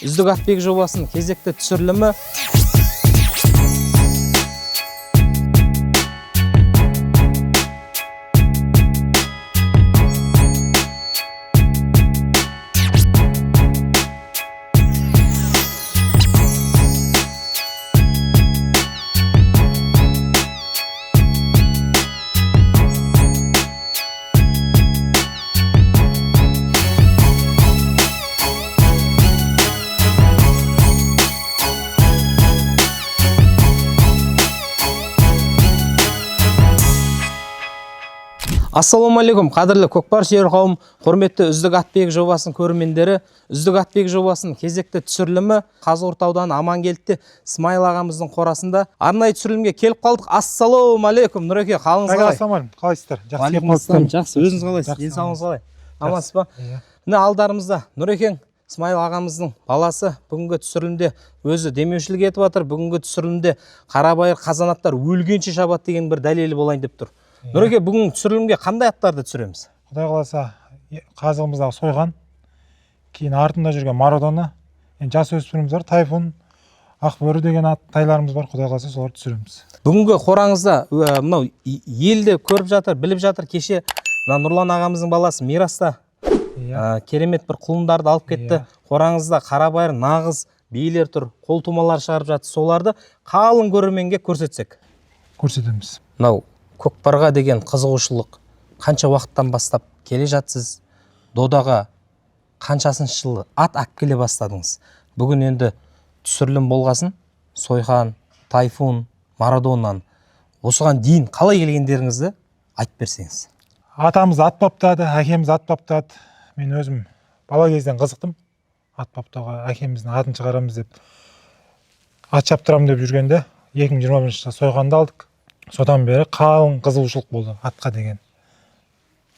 Үздік атбек жобасының кезекті түсірілімі. Ассалаумағалейкум, қадірлі көкпар сүйер қауым, құрметті үздік атбек жобасының көрермендері. Үздік атбек жобасының кезекті түсірілімі Қазығұрт ауданы Амангелдіде Смайыл ағамыздың қорасында арнайы түсірілімге келіп қалдық. Ассалаумағалейкум, Нұреке, қалыңыз қалай? Ассалаумағалейкум, қалайсыздар? Жақсы, өзіңіз қалайсыз? Денсаулығыңыз қалай? Амансыз ба? Міне алдарымызда Нұрекең Смайыл ағамыздың баласы бүгінгі түсірілімде өзі демеушілік етіп жатыр. Бүгінгі түсірілімде қарабайыр қазанаттар өлгенше шабады деген бір дәлелі болайын деп тұр. Нұреке, бүгін түсірілімге қандай аттарды түсіреміз? Құдай қаласа, қазығымыздағы Сойқан, кейін артында жүрген Марадона, жас өспіріміз бар, Тайфун, Ақбөрі деген аттайларымыз бар. Құдай қаласа, соларды түсіреміз. Бүгінгі қораңызда мынау елде көріп жатыр, біліп жатыр. Кеше Нұрлан ағамыздың баласы Мираста керемет бір құлындарды алып кетті. Қораңызда қарабайыр нағыз биелер тұр, қолтумалар шығарып жатыр. Соларды қалың көрерменге көрсетсек? Көрсетеміз. Мынау көкпарға деген қызығушылық қанша уақыттан бастап келе жатсыз? Додаға қаншасыншы жылы ат келе бастадыңыз? Бүгін енді түсірілім болғасын, Сойқан, Тайфун, Марадонан осыған дейін қалай келгендеріңізді айтып берсеңіз. Атамыз ат баптады, әкеміз ат баптады. Мен өзім бала кезден қызықтым. Ат баптауға, әкеміздің атын шығарамыз деп, ат шаптырамын деп жүргенде 2021 жылы Сойқанды алдық. Содан бері қалың қызығушылық болды атқа деген.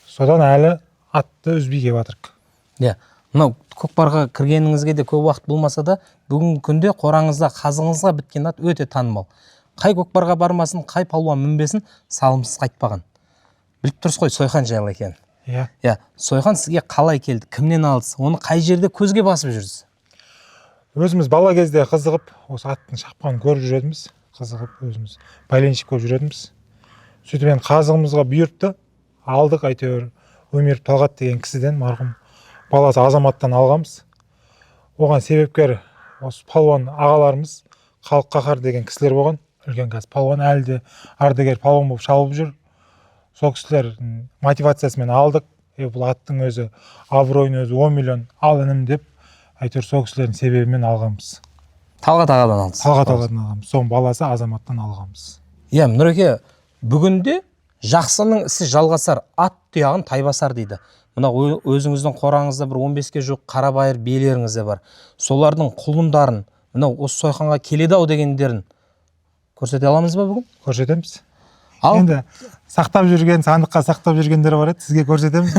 Содан әлі атты үзбей келіп жатырмық. Мынау көкпарға кіргеніңізге де көп уақыт болмаса да, бүгінгі күнде қораңызда қазығыңызға біткен ат өте танымал. Қай көкпарға бармасын, қай палуан мінбесін, салымсыз қайтпаған. Біліп тұрсыз ғой Сойқан жайлы екен. Сойқан сізге қалай келді, кімнен алдыңыз, оны қай жерде көзге басып жүрсіз? Өзіміз бала кезде қызығып, осы аттың шапқанын көріп жүретіміз. Қызығып өзіміз байленшік көп жүретіміз. Сөйтіп енді қазығымызға бұйыртты, алдық. Әйтеуір Өміров Талғат деген кісіден, марқұм баласы Азаматтан алғамыз. Оған себепкер осы палуан ағаларымыз, Халық Қаһар деген кісілер болған. Үлкен қазір палуан, әлі де ардагер палуан болып шалып жүр. Сол кісілер мотивациясымен алдық. Бұл аттың өзі абыройын өзі 10 миллион ал інім деп, әйтеуір сол кісілердің себебімен алғамыз. Талғат ағадан алдыңыз. Талғат ағадан алғамыз. Соның баласы Азаматтан алғамыз. Нұреке, бүгінде жақсының ісі жалғасар, ат тұяғын тай басар дейді. Мына өзіңіздің қораңызда бір 15-ке жоқ қарабайыр биелеріңіз де бар. Солардың құлындарын, мына осы Сойқанға келеді ау дегендерін көрсете аламыз ба бүгін? Көрсетеміз. Енді сақтап жүрген, сандыққа сақтап жүргендері бар еді, сізге көрсетеміз.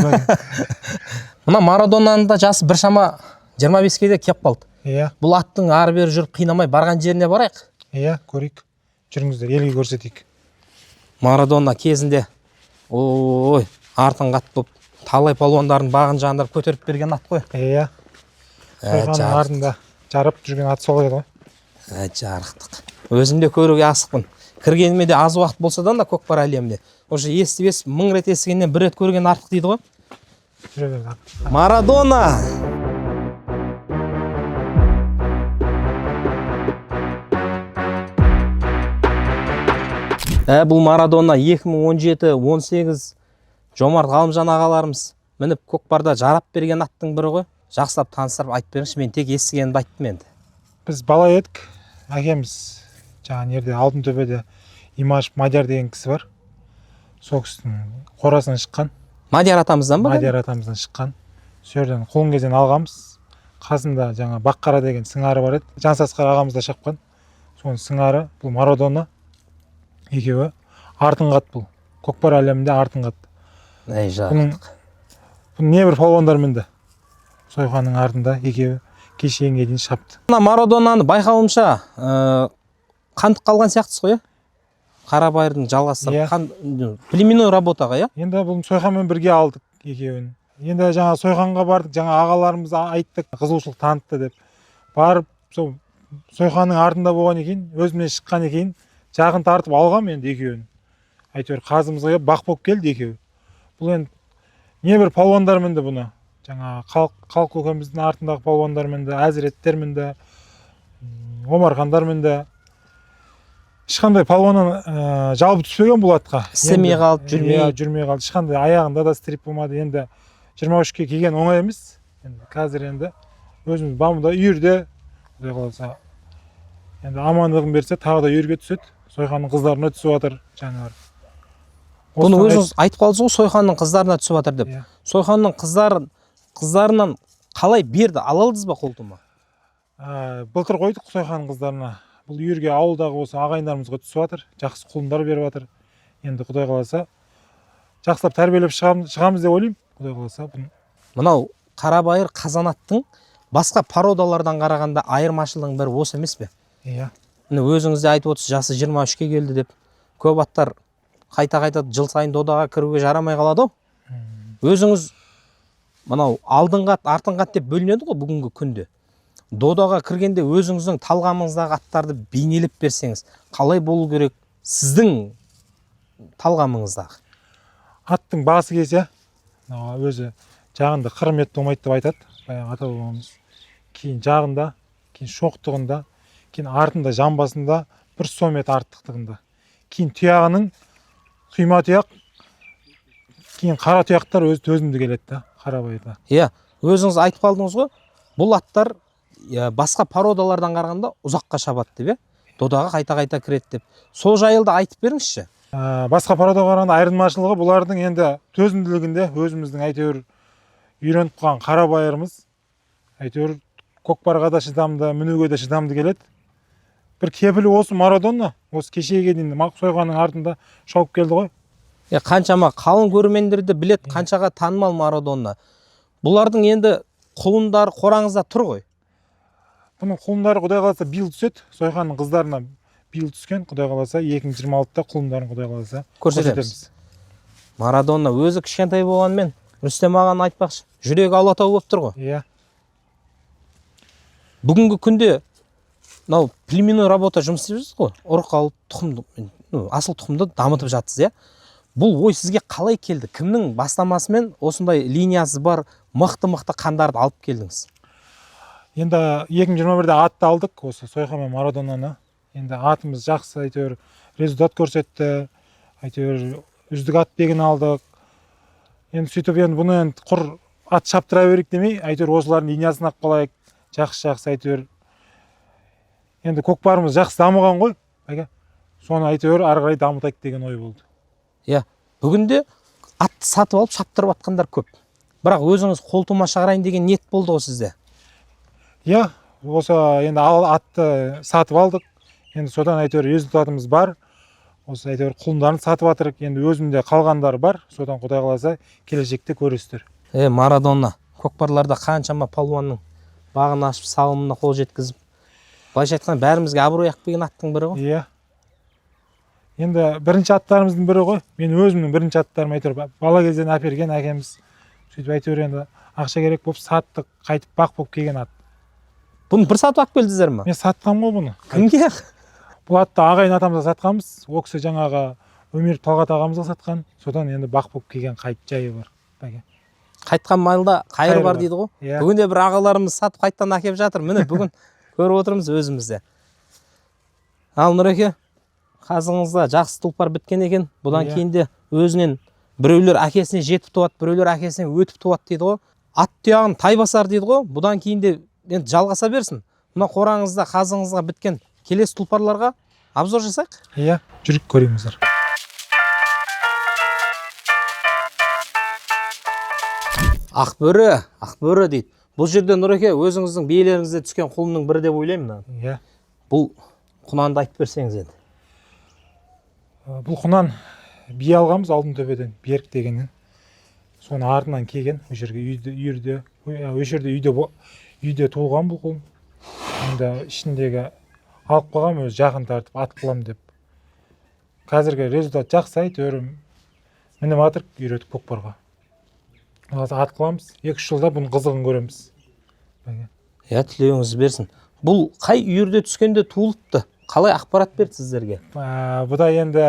Мына Марадонаның да жасы біршама 25-ке де кеп қалды. Бұл аттың ары бері жүріп қинамай барған жеріне барайық. Көрейік. Жүріңіздер, елге көрсетейік. Марадона кезінде артын қат болып, талай палуандардың бағын жандырып көтеріп берген ат қой. Сойқанның артында жарып жүрген ат сол еді ғой. Жарықтық. Өзім де көруге асықпын. Кіргеніме де аз уақыт болса да көкпар әлемде. Уже естіп мың рет естігеннен бір рет көрген артық дейді ғой. Марадона! Бұл Марадона 2017-18 Жомарт Ғалымжан ағаларымыз мініп көкпарда жарап берген аттың бірі ғой. Жақсылап таныстырып айтып беріңізші, мен тек естігенімді айттым енді. Біз бала едік, әкеміз жаңа жерде Алтынтөбеде Имашев Мадияр деген кісі бар. Сол кісінің қорасынан шыққан. Мадияр атамыздан ба? Мадияр атамыздан шыққан. Сол жерден құлын кезден алғамыз. Қасында жаңа Баққара деген сыңары бар еді. Жансасқар ағамыз да шапқан. Соның сыңары бұл Марадона. Екеуі артын қат бұл. Көкпар әлемінде артын қат. Жарықтық. Бұл не бір палуандар мінді. Сойқанның артында екеуі кешенге дейін шапты. Марадонаны байқауымша қандық қалған сияқтысыз ғой, қарабайырдың жалғастырып, племенной работаға, Енді бұл Сойқанмен бірге алдық екеуін. Енді жаңа Сойқанға бардық, жаңа ағаларымыз айттық, қызығушылық танытты деп. барып сол сойқанның артында болған екен, өзімнен шыққан екен, жағын тартып алғам енді екеуін. Әйтеуір қазымызға келіп бақ болып келді екеуі. Бұл енді небір палуандар мінді бұны. Жаңа халық көкеміздің артындағы палуандар мінді, әзіреттер мінді, омархандар мінді. Ешқандай палуаннан жалбы түспеген бұл атқа. Істемей қалып, жүрмей қалды. Ешқандай аяғында да стрип болмады. Енді 23-ке келген оңай емес. Енді қазір енді өзіміз бамында үйірде, құдай қаласа. Енді амандығын берсе, тағы да үйірге түседі. Сойқанның қыздарына түсіп жатыр жаңағы. Бұны өзіңіз айтып қалдыңыз ғой, Сойқанның қыздарына түсіп жатыр деп. Сойқанның қыздарынан қалай берді? Ала алдыңыз ба қолтума? Былтыр қойдық Сойқанның қыздарына. Бұл үйірге ауылдағы осы ағайындарымызға түсіп жатыр. Жақсы құлындар беріп жатыр. Енді құдай қаласа жақсылап тәрбиелеп шығамыз деп ойлаймын. Құдай қаласа. Мынау қарабайыр қазанаттың басқа породалардан қарағанда айырмашылығының бірі осы емес пе? Иә. Міне өзіңіз де айтып отырсыз, жасы 23-ке келді деп. Көп аттар қайта жыл сайын додаға кіруге жарамай қалады. Өзіңіз мынау алдыңғы ат, артыңғы ат деп бөлінеді ғой бүгінгі күнде. Додаға кіргенде өзіңіздің талғамыңыздағы аттарды бейнелеп берсеңіз, қалай болу керек сіздің талғамыңыздағы? Аттың басы келсе, өзі жағында қырмет томайды деп айтады, баяғы ата бабамыз. Кейін жағында, кейін шоқтығында, кейін артында, жамбасында бір сомет артықтығында. Кейін тұяғының құйма тұяқ, кейін қара тұяқтар өзі төзімді келеді, қарабайырда. Иә, өзіңіз айтып қалдыңыз ғой, бұл аттар басқа породалардан қарағанда ұзаққа шабады деп, додаға қайта кіреді деп. Сол жайлы айтып беріңізші. Басқа породаға қарағанда айырмашылығы бұлардың енді төзімділігінде өзіміздің әйтеуір үйреніп қалған қарабайырымыз әйтеуір көкпарға да шыдамды, мінуге де шыдамды келеді. Бір кепілі осы Марадона, осы кешеге дейін Сойқанның артында шауып келді ғой. Қаншама қалың көрермендерді білет, қаншаға танымал Марадона. Бұлардың енді құлындары қораңызда тұр ғой. Бұның құлындары құдай қаласа биыл түседі. Сойқанның қыздарына биыл түскен, құдай қаласа 2026-та құлындарын құдай қаласа көрсетеміз. Марадона өзі кішкентай болғанмен, Рүстем ағаны айтпақшы, жүрегі алатау болып тұр ғой. Иә. Бүгінгі күнде мынау племенной работа жұмыс істеп жүрсіз ғой. Ұрық алып, тұқымды, асыл тұқымды дамытып жатсыз, иә? Бұл ой сізге қалай келді? Кімнің бастамасымен осындай линиясы бар мықты қандарды алып келдіңіз? Енді 2021-де атты алдық, осы Сойқан мен Марадонаны. Енді атымыз жақсы, әйтеуір результат көрсетті. Әйтеуір үздік ат деген алдық. Енді сөйтіп енді бұны енді құр ат шаптыра берейік демей, әйтеуір осылардың линиясын ақ қалайық. Жақсы әйтеуір. Енді көкпарымыз жақсы дамыған ғой. Соны әйтеуір ары қарай дамытайық деген ой болды. Иә, бүгінде атты сатып алып шаптырып атқандар көп. Бірақ өзіңіз қолтума шығарайын деген ниет болды ғой сізде. Иә, осы енді атты сатып алдық. Енді содан әйтеуір результатымыз бар. Осы әйтеуір құлындарын сатып атырық. Енді өзімде қалғандары бар. Содан құдай қаласа келешекте көресіздер. Марадона көкпарларда қаншама палуанның бағын ашып, салымына қол жеткізіп, былайша айтқанда бәрімізге абырой әкпеген аттың бірі ғой. Иә. Енді бірінші аттарымыздың бірі ғой. Мен өзімнің бірінші аттарым әйтеуір бала кезден әперген әкеміз. Сөйтіп әйтеуір енді ақша керек болып саттық, қайтып бақ болып келген ат. Бұны бір сатып алып келдіңіздер ме? Мен сатқам ғой бұны. Кімге? Бұл атты ағайын атамызға сатқанбыз. Ол кісі жаңағы Өмір Талғат ағамызға сатқан. Содан енді бақ болып келген қайт жайы бар. Қайтқан малда қайыр бар дейді ғой. Yeah. Бүгінде бір ағаларымыз сатып қайттан әкеп жатыр. Міне бүгін көріп отырмыз өзімізде. Ал Нұреке, қазыңызда жақсы тұлпар біткен екен. Бұдан кейін де өзінен біреулер әкесіне жетіп туады, біреулер әкесіне өтіп туады дейді ғой. Ат тұяғын тай басар дейді ғой. Бұдан кейін де енді жалғаса берсін. Мына қораңызда қазыңызға біткен келесі тұлпарларға обзор жасайық. Иә, жүріп көріңіздер. Ақбөрі дейді. Бұл жерде Нұреке өзіңіздің биелеріңізде түскен құлынның бірі деп ойлаймын. Иә. Бұл құнанды айтып берсеңіз еді. Бұл құнан бие алғанбыз Алтынтөбеден, Берік дегеннен. Соны артынан келген, ол жерге үйде туылған бұл құлын. Енді ішіндегі алып қойғам, өзі жақын тартып атып қылам деп. Қазіргі результат жақсы, әйтеуір мініп атырық, үйретіп көкпарға. Ат қыламыз, 2-3 жылда бұның қызығын көреміз. Иә, тілеуіңіз берсін. Бұл қай үйірде түскенде туылыпты? Қалай ақпарат берді сіздерге? Бұда енді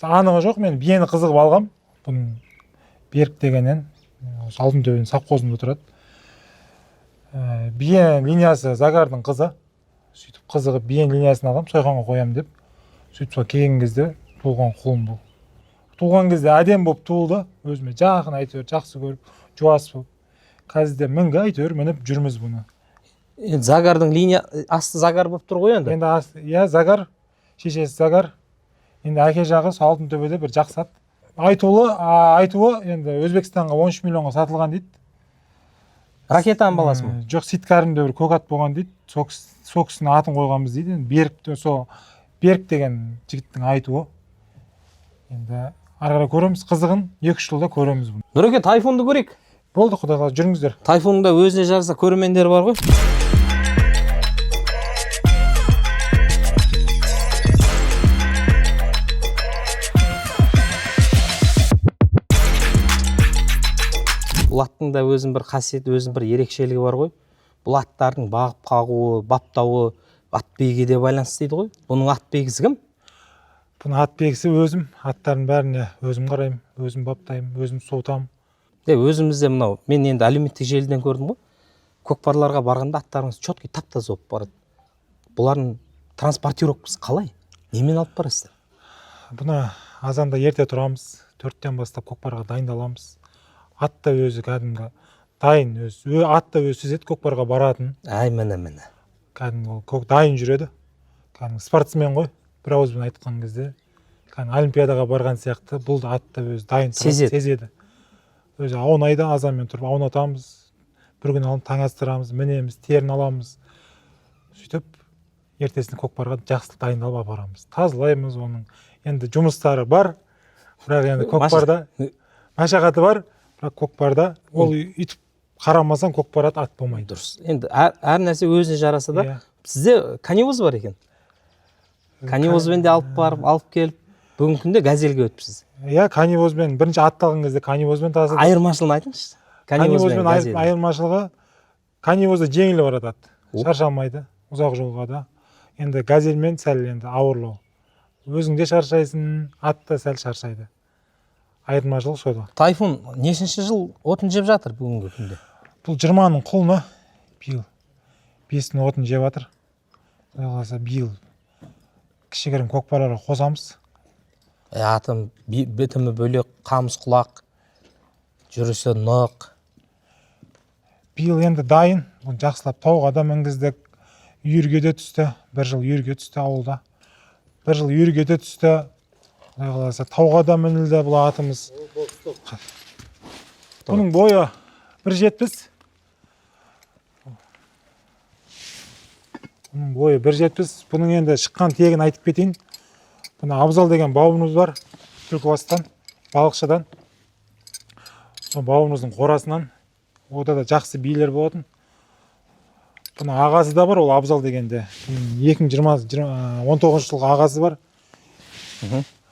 анығы жоқ, мен биені қызығып алғам. Бұның Берік дегеннен Алтынтөбенің совхозында тұрады. Биен линиясы Загардың қызы. Сөйтіп қызығып биен линиясын алғам, сойқанға қоям деп. Сөйтіп сол келген кезде туылған құлым бұл. Туылған кезде әдем болып туылды. Өзіме жақын әйтеуір жақсы көріп, жуас болып. Қазірде мінгі әйтеуір мініп жүрміз бұны. Загардың линия асты Загар болып тұр ғой енді. Енді Загар, шешесі Загар. Енді әке жағы Алтынтөбеде бір жақсат. Айтуы енді Өзбекстанға 13 миллионға сатылған дейді. Ракетаның баласы ма? Жоқ, Ситкарымда бір көк ат болған дейді. Сол кісінің атын қойғанбыз дейді. Берік деген жігіттің айтуы. Енді ары қарай көреміз, қызығын 2-3 жылда көреміз бұны. Нұреке, Тайфунды көрейік. Болды, құдай қаласа, жүріңіздер. Тайфунда өзіне жараса көрермендер бар ғой. Бұл аттың да өзінің бір қасиеті, өзінің бір ерекшелігі бар ғой. Бұл аттардың бағып қағуы, баптауы ат бейгеде байланысты дейді ғой. Бұның ат бейгісі кім? Бұның ат бейгісі өзім. Аттардың бәріне өзім қараймын, өзім баптаймын, өзім суытамын. Өзімізде мынау, мен енді әлеуметтік желіден көрдім ғой. Көкпарларға барғанда аттарыңыз четкий тап-таза болып барады. Бұлардың транспортировкасы қалай? Немен алып барасыздар? Бұны азанда ерте тұрамыз, 4-тен бастап көкпарға дайындаламыз. Ат та өзі кәдімгі дайын, ат та өзі сезеді көкпарға баратын. Міне. Кәдімгі дайын жүреді. Кәдімгі спортсмен ғой, бір ауызбен айтқан кезде. Кәдімгі олимпиадаға барған сияқты, бұл да ат та өзі дайын сезеді. Өзі аунайды, азанмен тұрып аунатамыз. Бір күн алып таң астырамыз, мінеміз, терін аламыз. Сөйтіп, ертесіне көкпарға жақсы дайындалып апарамыз. Тазалаймыз оның. Енді жұмыстары бар, бірақ енді көкпарда машақаты бар, бірақ көкпарда ол үйтіп қарамасаң көкпарат ат болмайды. Дұрыс. Енді әр нәрсе өзіне жараса да. Сізде канивоз бар екен. Канивозбен де алып келіп, бүгінгі күнде газельге өтіпсіз. Канивозбен бірінші атты алған кезде канивозбен тасыдық. Айырмашылығын айтыңызшы. Канивозбен айырмашылығы, канивозда жеңіл барады ат. Шаршамайды, ұзақ жолға да. Енді газельмен сәл енді ауырлау. Өзің де шаршайсың, ат та сәл шаршайды. Айырмашылық сода. Тайфун нешінші жыл отын жеп жатыр бүгінгі күнде? Бұл 20-ның құлыны биыл 5-дің отын жеп жатыр. Биыл кішігірім көкпарларға қосамыз. Атым бітімі бөлек, қамыс құлақ, жүрісі нық. Биыл енді дайын, бұны жақсылап тауға да мінгіздік. Үйірге де түсті, бір жыл үйірге түсті ауылда. Бір жыл үйірге де түсті. Тауға да мінілді бұл атымыз. Бұның бойы 1,70. Бұның бойы 1,70. Бұның енді шыққан тегін айтып кетейін. Бұны Абзал деген бауырымыз бар, Түлкібастан, балықшыдан. Сол бауырымыздың қорасынан, ода да жақсы бийлер болатын. Бұның ағасы да бар, ол Абзал дегенде. 2019 жылғы ағасы бар.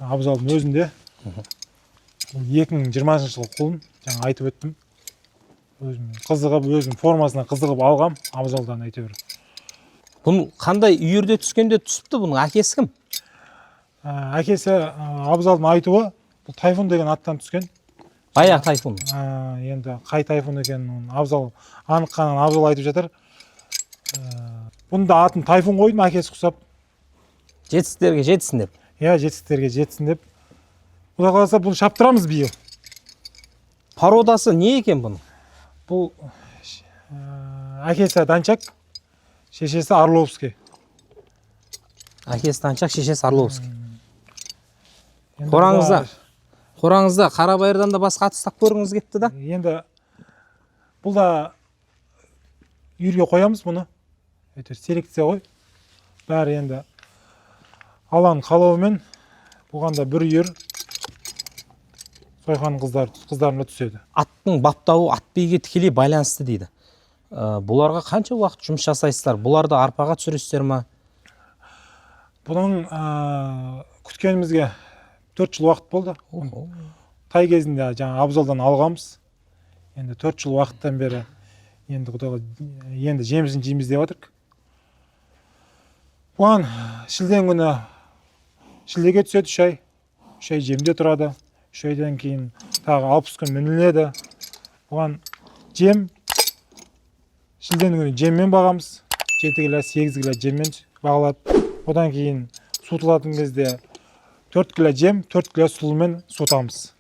Абзалдың өзінде. 2020 жылғы құлын, жаңа айтып өттім. Өзім формасына қызығып алғам, Абзалдан әйтеуір. Бұның қандай үйірде түскенде түсіпті, бұның әкесі кім? Әкесі Абзалдың айтуы, бұл Тайфун деген аттан түскен. Баяғы Тайфун. Енді қай Тайфун екенін Абзал анық қанан Абзал айтып жатыр. Бұнда атын Тайфун қойдым, әкесі құсап. Жетістіктерге жетсін деп. Жетістіктерге жетсін деп. Құдай қаласа бұны шаптырамыз биыл. Породасы не екен бұның? Бұл әкесі Данчак, шешесі Орловский. Әкесі Данчак, шешесі Орловский. Қораңызда Қарабайырдан да басқа ат ұстап көргіңіз кетті да? Енді бұл да үйірге қоямыз бұны. Селекция ғой. Бәрі енді аланың қалауымен бұғанда бір үйір сойқан қыздарына түседі. Аттың баптауы ат биге тікелей байланысты дейді. Бұларға қанша уақыт жұмыс жасайсыздар? Бұларды арпаға түсіресіздер ма? Бұның күткенімізге 4 жыл уақыт болды. Тай кезінде жаңа Абзалдан алғамыз. Енді 4 жыл уақыттан бері енді құдайға енді жемісін жейміз деп жатырмық. Бұған шілден күні шілдеге түседі 3 ай. 3 ай жемде тұрады. 3 айдан кейін тағы 60 күн мініледі. Бұған жем шілден күні жеммен бағамыз. 7 кило, 8 кило жеммен бағалады. Одан кейін суытылатын кезде 4 кило жем, 4 кило сұлымен суытамыз.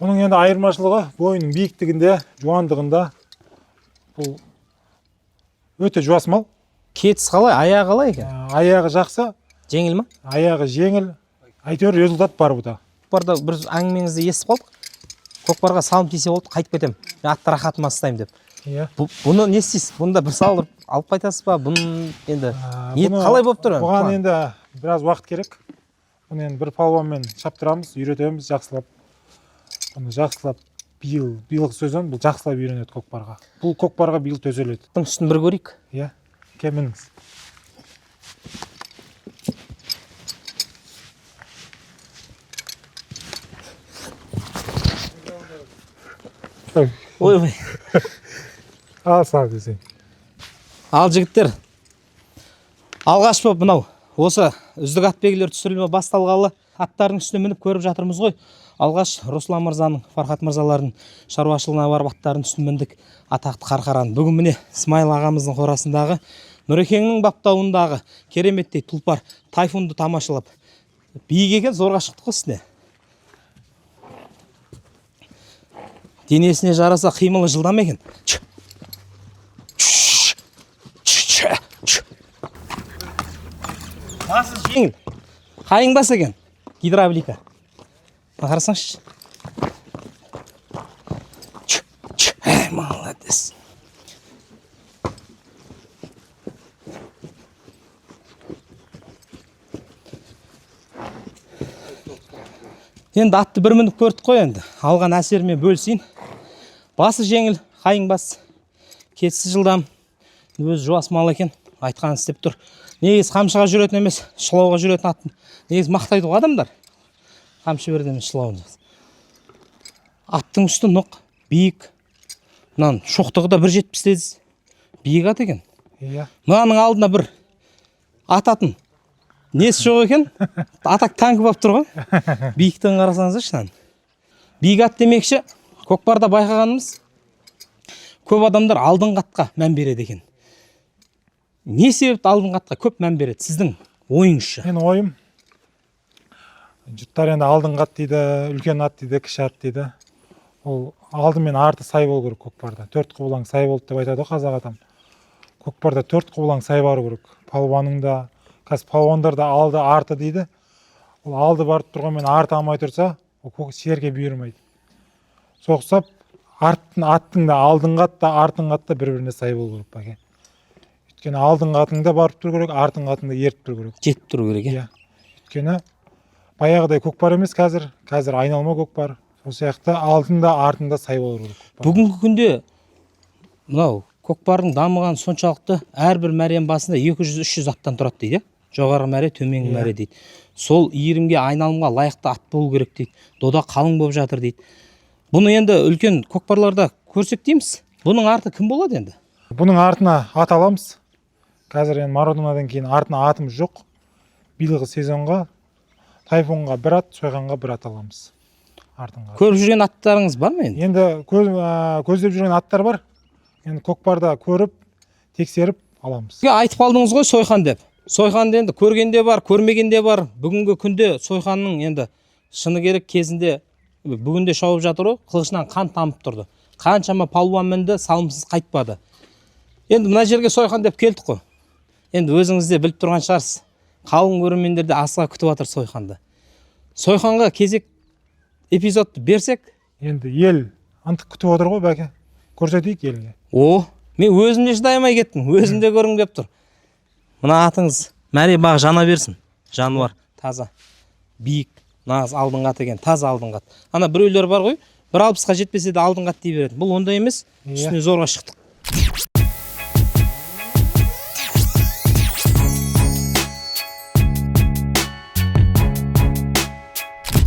Оның енді айырмашылығы бойының биіктігінде, жуандығында. Бұл өте жуас мал. Кетіс қалай, аяғы қалай екен? Аяғы жақсы, Жеңіл ма? аяғы жеңіл. Әйтеуір результат бар бұда. Көкпарда бір әңгімеңізді естіп қалдық. Көкпарға салым тисе болды, қайтып кетем. Мен атты рахатыма ұстаймын деп. Иә. Бұны не істейсіз? Бұны да бір салып алып қайтасыз ба? Бұны енді ниет қалай болып тұр? Бұған енді біраз уақыт керек. Бұны енді бір палуанмен шаптырамыз, үйретеміз, жақсылап. Бұны жақсылап биылғы сөзден бұл жақсылап үйренеді көкпарға. Бұл көкпарға биыл төселеді. Бұның үстін бір көрейік. Иә. Кеміңіз. Ой. Ал сау десең. Ал жігіттер, алғаш боп мынау осы үздік атбегілер түсірілімі басталғалы аттардың үстіне мініп көріп жатырмыз ғой. Алғаш Руслан мырзаның, Фархат мырзалардың шаруашылығына барып аттардың үстіне міндік атақты қарқараны. Бүгін міне Смайыл ағамыздың қорасындағы Нұрекеңнің баптауындағы кереметтей тұлпар тайфунды тамашалап биік екен, зорға шықтық үстіне. Денесіне жараса қимылы жылдам екен. Басы жеңіл. Қайың бас екен. Гидравлика. Қарасаңшы. Молодец. Енді атты бір мініп көрдік қой енді. Алған әсеріме бөлсейін. Басы жеңіл, қайың бас. Кетісі жылдам. Өзі жуас мал екен. Айтқанын істеп тұр. Негіз қамшыға жүретін емес, шылауға жүретін атын. Негіз мақтайды ғой адамдар. Қамшы берді емес, шылауын. Аттың үсті нұқ, биік. Мынан шоқтығы да 1,70 деді. Биік ат екен. Иә. Мынаның алдына бір ататын. Несі жоқ екен? Атак танкі болып тұр ғой. Биіктігін қарасаңызшы. Биік ат демекші, көкпарда байқағанымыз, көп адамдар алдыңғы атқа мән береді екен. Не себепті алдыңғы атқа көп мән береді? Сіздің ойыңызша? Мен ойым, жұрттар енді алдыңғы ат дейді, үлкен ат дейді, кіші ат дейді. Ол алды мен арты сай болу керек көкпарда. 4 құбылаң сай болды деп айтады қазақ атам. Көкпарда 4 құбылаң сай бару керек. Палуанның да, қазір палуандар да алды арты дейді. Ол алды барып тұрғанмен арты алмай тұрса, ол шерге бұйырмайды. Соқсап, аттың да алдыңғы ат та артыңғы ат та бір-біріне сай болу керек бәке. Өйткені алдыңғы атың да барып тұру керек, артыңғы атың да ертіп тұру керек. Жетіп тұру керек. Иә. Өйткені баяғыдай көкпар емес қазір айналма көкпар. Сол сияқты алдында артында сай болу керек. Бүгінгі күнде мынау көкпардың дамыған соншалықты әрбір мәрем басында 200-300 аттан тұрады дейді. Жоғарғы мәре, төменгі мәре дейді. Сол иірімге, айналымға лайықты ат болу керек дейді. Дода қалың болып жатыр дейді. Бұны енді үлкен көкпарларда көрсек дейміз. Бұның арты кім болады енді? Бұның артына ат аламыз. Қазір енді Марадонадан кейін артына атымыз жоқ. Биылғы сезонға тайфунға бір ат, сойғанға бір ат аламыз. Артынға. Көріп жүрген аттарыңыз бар ма енді? Енді көздеп жүрген аттар бар. Енді көкпарда көріп, тексеріп аламыз. Айтып қалдыңыз ғой Сойхан деп. Сойханды енді көргенде бар, көрмегенде бар. Бүгінгі күнде Сойханның енді шыны керек кезінде бүгінде шауып жатыр ғой, қылышынан қан тамып тұрды. Қаншама палуан мінді, салымсыз қайтпады. Енді мына жерге Сойхан деп келдік қой. Енді өзіңіз де біліп тұрған шығарсыз. Қалың көрермендер де асыға күтіп жатыр Сойханды. Сойханға кезек эпизодты берсек, енді ел ынтық күтіп отыр ғой бәке. Көрсетейік елге. Мен өзімде шыдай алмай кеттім. Өзімде көргім келіп тұр. Мына атыңыз мәре бағы жана берсін. Жануар таза, биік, нағыз алдыңғы ат екен, таза алдыңғы ат. Ана біреулер бар ғой, 1,60-ға жетпесе де алдыңғы ат дей береді. Бұл ондай емес. Үстіне зорға шықтық.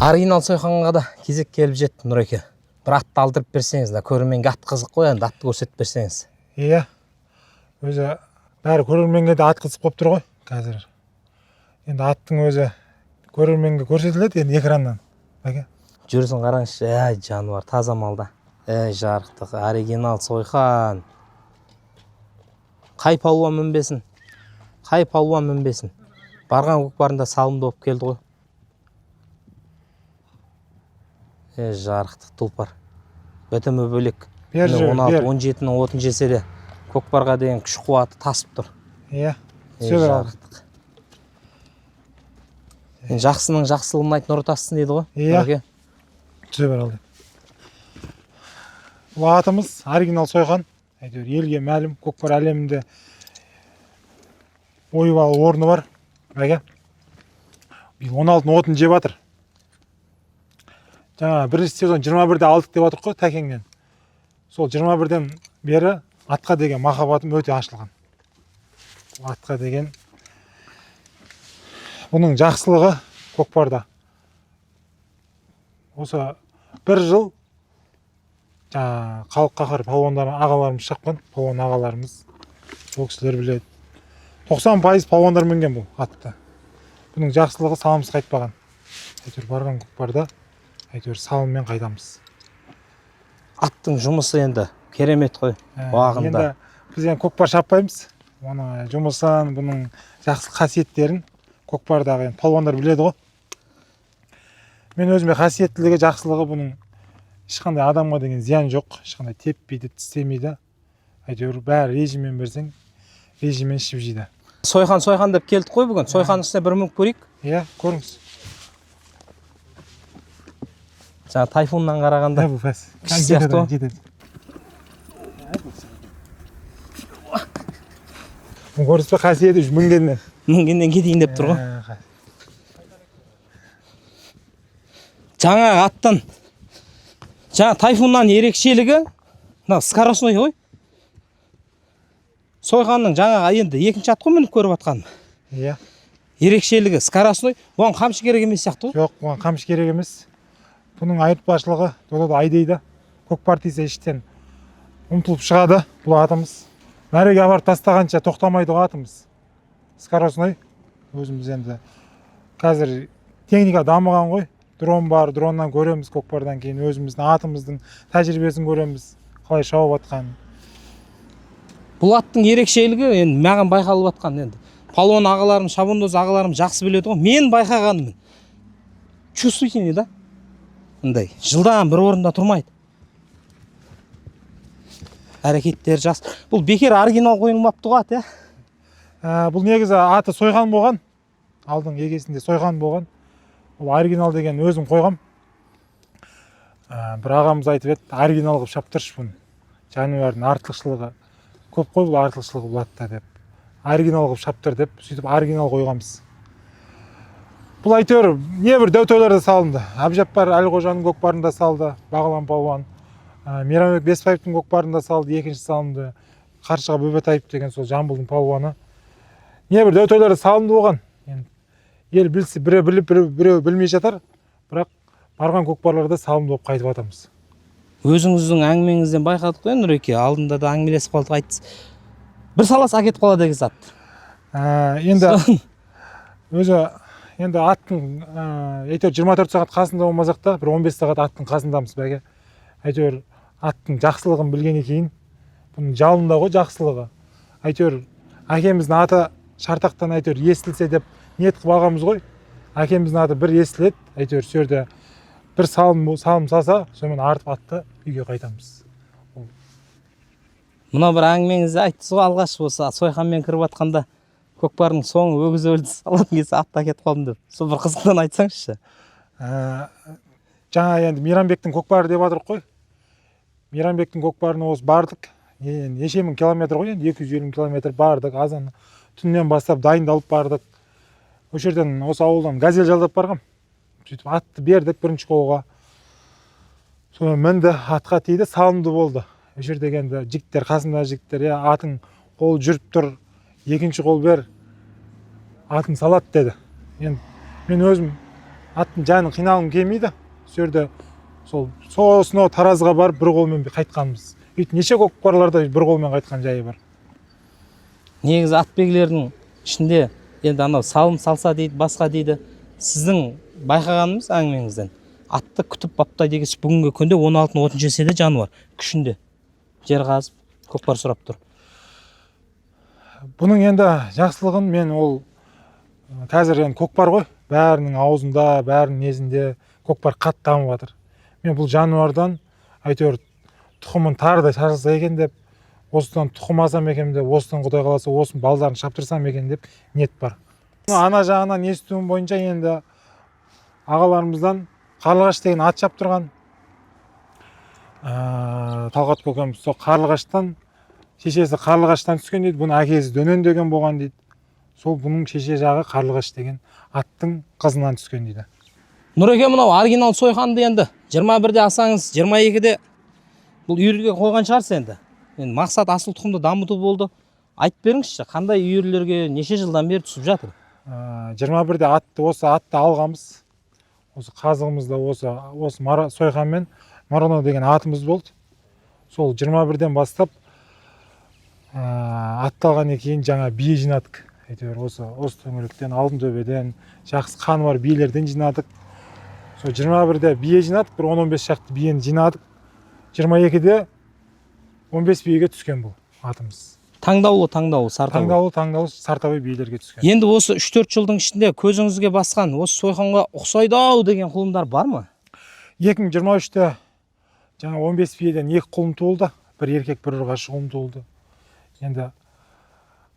Оригинал Сойханға да кезек келіп жетті Нұреке. Бір атты алдырып берсеңіз, көрерменге ат қызық қой, енді атты көрсетіп берсеңіз. Иә. Өзі бәрі көрерменге де ат қызып қойып тұр ғой қазір. Енді аттың өзі көрерменге көрсетіледі енді экраннан. Бәке. Жүрсін қараңызшы, әй жануар, таза малда. Әй жарықтық, оригинал Сойқан. Қай палуан мінбесін? Қай палуан мінбесін? Барған көкпарында салымды болып келді ғой. Әй жарықтық тұлпар. Бітімі бөлек. 16-17-нің отын жесе де көкпарға деген күш қуаты тасып тұр. Иә. Әй жарықтық. Жақсының жақсылығын айт, нұры тассын дейді ғой. Иә. Түсе бар алды. Бұл атымыз оригинал Сойқан. Әйтеуір елге мәлім, көкпар әлемінде ойбалы орны бар. Бәке. 16-ның отын жеп жатыр. Жаңа бірінші сезон 21-де алдық деп жатыр қой тәкеңнен. Сол 21-ден бері атқа деген махаббатым өте ашылған. Атқа деген бұның жақсылығы көкпарда. Осы бір жыл халық қаһары палуандар ағаларымыз шапқан, палуан ағаларымыз. Ол кісілер біледі. 90% палуандар мінген бұл атты. Бұның жақсылығы салымсыз қайтпаған. Әйтеуір барған көкпарда әйтеуір салыммен қайтамыз. Аттың жұмысы енді керемет қой, уағында. Енді біз көкпар шаппаймыз. Оның жұмысын, бұның жақсы қасиеттерін көкпардағы палуандар біледі ғой. Мен өзіме қасиеттілігі, жақсылығы бұның ешқандай адамға деген зиян жоқ, ешқандай теппейді, тістемейді. Әйтеуір бәрі режиммен берсең, режиммен ішіп жейді. Сойқан деп келдік қой бүгін. Сойқан үстіне бір мүнк көрейік. Иә, көріңіз. Жаңа тайфуннан қарағанда кіші сияқты ғой. Көріс пе қасиеті мінгеннен. Мінгеннен кетейін деп тұр ғой. Жаңа аттан, жаңа тайфуннан ерекшелігі, скоростной ғой. Сойқанның жаңа енді екінші ат қой мініп көріп атқан. Иә. Ерекшелігі скоростной, оған қамшы керек емес сияқты ғой. Жоқ, оған қамшы керек емес. Бұның айыртпашылығы дода айдайды. Көкпар тисе іштен ұмтылып шығады бұл атымыз. Мәреге апарып тастағанша тоқтамайды ғой атымыз. Скоростной. Өзіміз енді қазір техника дамыған ғой. Дрон бар, дроннан көреміз көкпардан кейін өзіміздің атымыздың тәжірибесін көреміз. Қалай шауып атқанын. Бұл аттың ерекшелігі енді маған байқалып атқан енді. Палуан ағаларым, шабандоз ағаларым жақсы біледі ғой. Мен байқағанымын. Чувствительный да? Мындай жылдан бір орында тұрмайды. Әрекеттері жақсы. Бұл бекер оригинал қойылмапты ғой ат, иә? Бұл негізі аты Сойқан болған. Алдың егесінде Сойқан болған. Бұл оригинал деген өзім қойғам. Бір ағамыз айтып еді, оригинал қылып шаптыршы бұны. Жануардың артықшылығы көп қой, бұл артықшылығы бұл атта деп. Оригинал қылып шаптыр деп, сөйтіп оригинал қойғамыз. Бұл әйтеуір небір дәутөйлерде салынды. Әбжаппар Әлқожаның көкпарында салды, Бағлан палуан. Мейрамбек Беспаевтың көкпарында салды, екінші салынды. Қаршыға Бөбетаев деген сол Жамбылдың палуаны. Небір дәутөйлерде салынды оған. Ел білсе, біреу біліп, біреу білмей жатар, бірақ барған көкпарларда салымды болып қайтып атамыз. Өзіңіздің әңгімеңізден байқадық қой, Нұреке, алдында да әңгімелесіп қалдық айтты. Бір салас әкетіп қалады деген зат. Енді өзі енді аттың әйтеуір 24 сағат қасында болмасақ та, бір 15 сағат аттың қасындамыз бәке. Әйтеуір аттың жақсылығын білгеннен кейін, бұның жалында ғой жақсылығы. Әйтеуір әкеміздің аты шартақтан әйтеуір естілсе деп ниет қылып алғанбыз ғой. Әкеміздің аты бір естіледі, әйтеуір сөйде бір салым салса, сонымен артып атты үйге қайтамыз. Мына бір әңгімеңізді айттыңыз ғой, алғаш болса Сойқанмен кіріп атқанда көкпардың соңы өгіз өлді салатын кезде атта кетіп қалдым деп. Сол бір қызықтан айтсаңызшы. Жаңа енді Мейрамбектің көкпары деп жатырық қой. Мейрамбектің көкпарына осы бардық. Неше мың километр ғой, енді 250 километр бардық. Азан түннен бастап дайындалып бардық. Осы жерден, осы ауылдан газель жалдап барғам. Сөйтіп атты бердік бірінші қолға. Sonra мінді, атқа тиді, салымды болды. Осы жерде енді жігіттер, қасында жігіттер, атың қол жүріп тұр, екінші қол бер, атын салат деді. Енді мен өзім аттың жанын қиналғым келмейді. Осы жерде сол таразыға барып бір қолмен қайтқанбыз. Бүйтіп неше көкпарларда бір қолмен қайтқан жайы бар. Негізі атбегілердің ішінде енді анау салым салса дейді, басқа дейді. Сіздің байқағанымыз әңгімеңізден атты күтіп баптайды екенсіз. Бүгінгі күнде 16-ның 30-седе жануар күшінде жер қазып көкпар сұрап тұр. Бұның енді жақсылығын мен ол қазір енді көкпар ғой, бәрінің аузында, бәрінің незінде көкпар қатты дамып жатыр. Мен бұл жануардан әйтеуір тұқымын тарыдай шашылса екен деп, осыдан тұқым алсам екен деп, осыдан Құдай қаласа осын балдарын шаптырсам екен деп ниет бар. Ана жағынан естуім бойынша енді ағаларымыздан Қарлығаш деген ат шаптырған. Талғат көкеміз сол Қарлығаштан, шешесі Қарлығаштан түскен дейді, бұның әкесі Дөнен деген болған дейді. Сол бұның шеше жағы Қарлығаш деген аттың қызынан түскен дейді. Нұреке, мынау оригинал сойқанды енді 21-де алсаңыз, 22-де бұл үйірге қойған шығарсыз енді. Енді мақсат асыл тұқымды дамыту болды. Айтып беріңізші, қандай үйірлерге неше жылдан бері түсіп жатыр? 21-де осы атты алғанбыз. Осы қазығымызда осы сойқан мен Марано деген атымыз болды. Сол 21-ден бастап атты алғаннан кейін жаңа бие жинадық. Әйтеуір осы төңіректен, Алтынтөбеден, жақсы қаны бар биелерден жинадық. Сол 21-де бие жинадық, бір 10-15 шақты биені жинадық. 22-де 15 биеге түскен бұл атымыз. Таңдаулы, сартабай. Таңдаулы сартабай биелерге түскен. Енді осы 3-4 жылдың ішінде көзіңізге басқан, осы сойқанға ұқсайды-ау деген құлындар бар ма? 2023-те жаңа 15 биеден 2 құлын туылды. Бір еркек, бір ұрғаш құлын туылды. Енді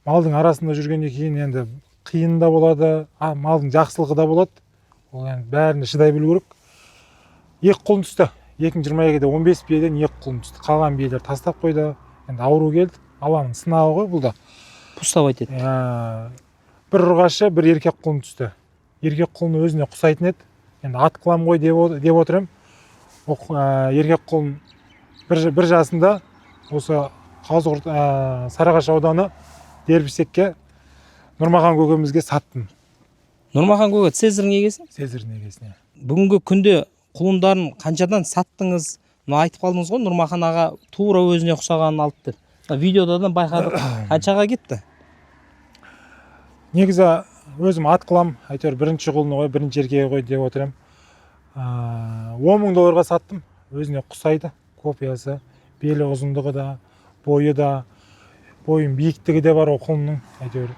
малдың арасында жүргеннен кейін енді қиын да болады, малдың жақсылығы да болады. Ол енді бәріне шыдай білу керек. 2 құлын түсті. 2022-де 15 биеден 2 құлын түсті. Қалған биелер тастап қойды. Енді ауру келді. Алланың сынағы ғой бұл да. Пұстап айтады. Бір ұрғашы, бір еркек құлын түсті. Еркек құлын өзіне құсайтын еді. Енді ат қылам ғой деп отырым. Еркек құлын бір жасында осы Қазығұрт Сарыағаш ауданы Дербісекке Нұрмахан көкемізге саттым. Нұрмахан көке, Цезарьдің егесі? Цезарьдің егесіне. Бүгінгі күнде құлындарын қаншадан саттыңыз? Айтып қалдыңыз ғой, Нұрмахан аға тура өзіне ұқсағанын алды деп. Видеода да байқадық. Қаншаға кетті? Негізі өзім ат қылам, әйтеуір бірінші құлыны ғой, бірінші еркегі ғой деп отырам. $10,000 саттым. Өзіне құсайды, копиясы, белі ұзындығы да, бойы да, бойын биіктігі де бар о құлынның, әйтеуір.